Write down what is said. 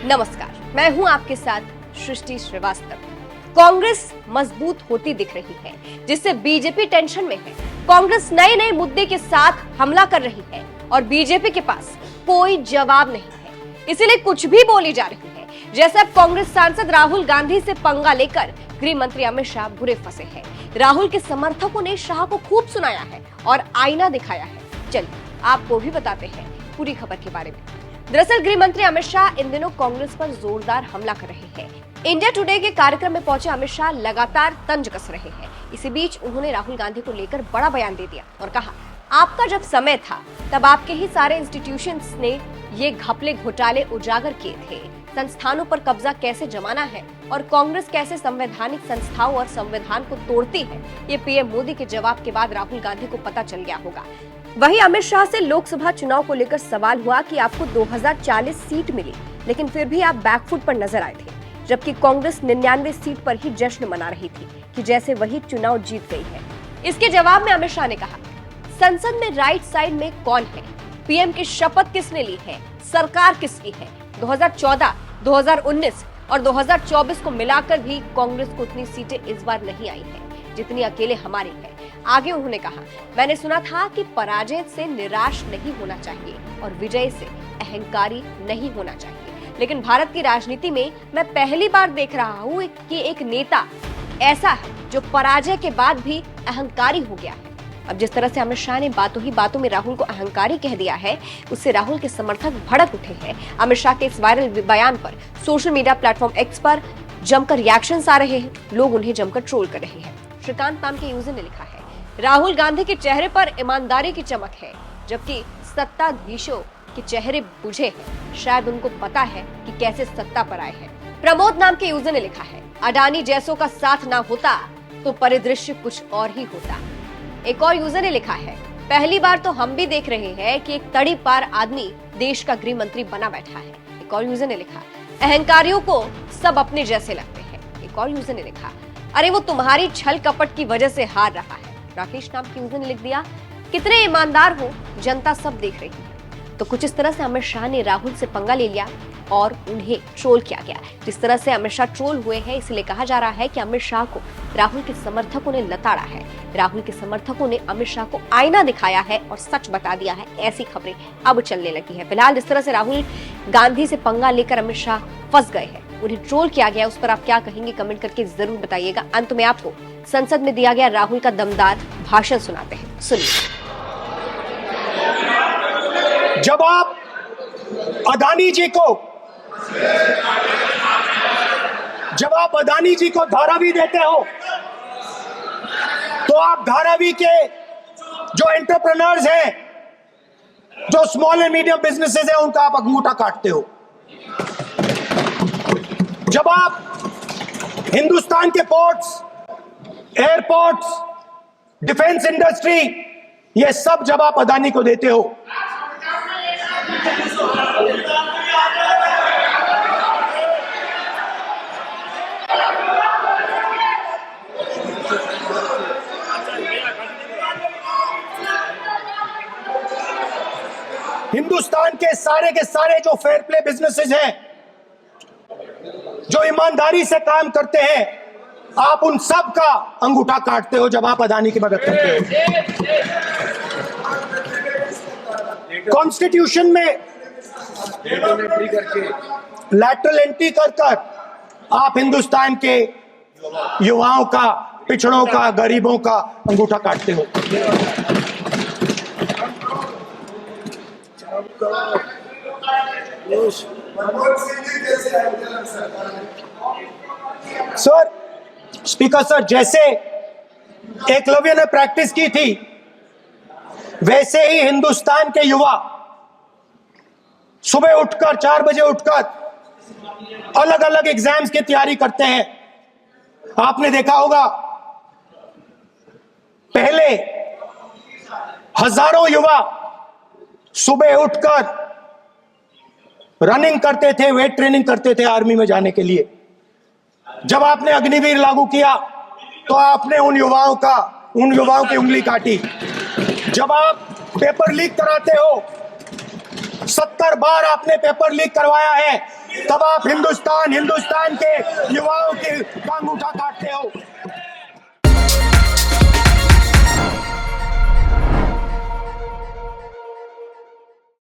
नमस्कार, मैं हूं आपके साथ सृष्टि श्रीवास्तव। कांग्रेस मजबूत होती दिख रही है, जिससे बीजेपी टेंशन में है। कांग्रेस नए नए मुद्दे के साथ हमला कर रही है और बीजेपी के पास कोई जवाब नहीं है, इसीलिए कुछ भी बोली जा रही है। जैसे अब कांग्रेस सांसद राहुल गांधी से पंगा लेकर गृह मंत्री अमित शाह बुरे फंसे हैं। राहुल के समर्थकों ने शाह को खूब सुनाया है और आईना दिखाया है। चलिए आपको भी बताते हैं पूरी खबर के बारे में। दरअसल गृह मंत्री अमित शाह इन दिनों कांग्रेस पर जोरदार हमला कर रहे हैं। इंडिया टुडे के कार्यक्रम में पहुंचे अमित शाह लगातार तंज कस रहे हैं। इसी बीच उन्होंने राहुल गांधी को लेकर बड़ा बयान दे दिया और कहा, आपका जब समय था तब आपके ही सारे इंस्टीट्यूशंस ने ये घपले घोटाले उजागर किए थे। संस्थानों पर कब्जा कैसे जमाना है और कांग्रेस कैसे संवैधानिक संस्थाओं और संविधान को तोड़ती है, ये पीएम मोदी के जवाब के बाद राहुल गांधी को पता चल गया होगा। वहीं अमित शाह से लोकसभा चुनाव को लेकर सवाल हुआ कि आपको 2040 सीट मिली, लेकिन फिर भी आप बैकफुट पर नजर आए थे, जबकि कांग्रेस 99 सीट पर ही जश्न मना रही थी कि जैसे वही चुनाव जीत गई है। इसके जवाब में अमित शाह ने कहा, संसद में राइट साइड में कौन है, पीएम की शपथ किसने ली है, सरकार किसकी है। 2014, 2019 और 2024 को मिलाकर भी कांग्रेस को उतनी सीटें इस बार नहीं आई है जितनी अकेले हमारी है। आगे उन्होंने कहा, मैंने सुना था कि पराजय से निराश नहीं होना चाहिए और विजय से अहंकारी नहीं होना चाहिए, लेकिन भारत की राजनीति में मैं पहली बार देख रहा हूँ कि एक नेता ऐसा है जो पराजय के बाद भी अहंकारी हो गया है। अब जिस तरह से अमित शाह ने बातों ही बातों में राहुल को अहंकारी कह दिया है, उससे राहुल के समर्थक भड़क उठे हैं। अमित शाह के इस वायरल बयान पर सोशल मीडिया प्लेटफॉर्म एक्स पर जमकर रिएक्शंस आ रहे हैं। लोग उन्हें जमकर ट्रोल कर रहे हैं। श्रीकांत नाम के यूजर ने लिखा है, राहुल गांधी के चेहरे पर ईमानदारी की चमक है, जबकि सत्ताधीशों के चेहरे बुझे हैं। शायद उनको पता है कि कैसे सत्ता पर आए हैं। प्रमोद नाम के यूजर ने लिखा है, अडानी जैसों का साथ ना होता तो परिदृश्य कुछ और ही होता। एक और यूजर ने लिखा है, पहली बार तो हम भी देख रहे हैं कि एक तड़ी पार आदमी देश का गृह मंत्री बना बैठा है। एक और यूजर ने लिखा, अहंकारियों को सब अपने जैसे लगते हैं। एक और यूजर ने लिखा, अरे वो तुम्हारी छल कपट की वजह से हार रहा है। राकेश नाम के यूजर ने लिख दिया, कितने ईमानदार हो, जनता सब देख रही है। तो कुछ इस तरह से अमित शाह ने राहुल से पंगा ले लिया और उन्हें ट्रोल किया गया। जिस तरह से अमित शाह ट्रोल हुए हैं, इसलिए कहा जा रहा है कि अमित शाह को राहुल के समर्थकों ने लताड़ा है। राहुल के समर्थकों ने अमित शाह को आईना दिखाया है और सच बता दिया है। ऐसी खबरें अब चलने लगी है। फिलहाल जिस तरह से राहुल गांधी से पंगा लेकर अमित शाह फंस गए हैं, उन्हें ट्रोल किया गया, उस पर आप क्या कहेंगे कमेंट करके जरूर बताइएगा। अंत में आपको संसद में दिया गया राहुल का दमदार भाषण सुनाते हैं, सुनिए। जब आप अदानी जी को धारावी देते हो, तो आप धारावी के जो एंटरप्रेन्योर्स हैं, जो स्मॉल एंड मीडियम बिजनेसेस हैं, उनका आप अंगूठा काटते हो। जब आप हिंदुस्तान के पोर्ट्स, एयरपोर्ट्स, डिफेंस इंडस्ट्री, ये सब जब आप अदानी को देते हो, हिंदुस्तान के सारे जो फेयर प्ले बिजनेसेस हैं, जो ईमानदारी से काम करते हैं, आप उन सब का अंगूठा काटते हो जब आप अदानी की मदद करते हो। कॉन्स्टिट्यूशन में लैटरल एंट्री कर आप हिंदुस्तान के युवाओं का, पिछड़ों का, गरीबों का अंगूठा काटते हो। सर, स्पीकर सर, जैसे एकलव्य ने प्रैक्टिस की थी, वैसे ही हिंदुस्तान के युवा सुबह उठकर 4 बजे उठकर अलग अलग एग्जाम्स की तैयारी करते हैं। आपने देखा होगा, पहले हजारों युवा सुबह उठकर रनिंग करते थे, वेट ट्रेनिंग करते थे आर्मी में जाने के लिए। जब आपने अग्निवीर लागू किया तो आपने उन युवाओं की उंगली काटी। जब आप पेपर लीक कराते हो 70 बार आपने पेपर लीक करवाया है, तब आप हिंदुस्तान के युवाओं की टांग उठा काटते हो।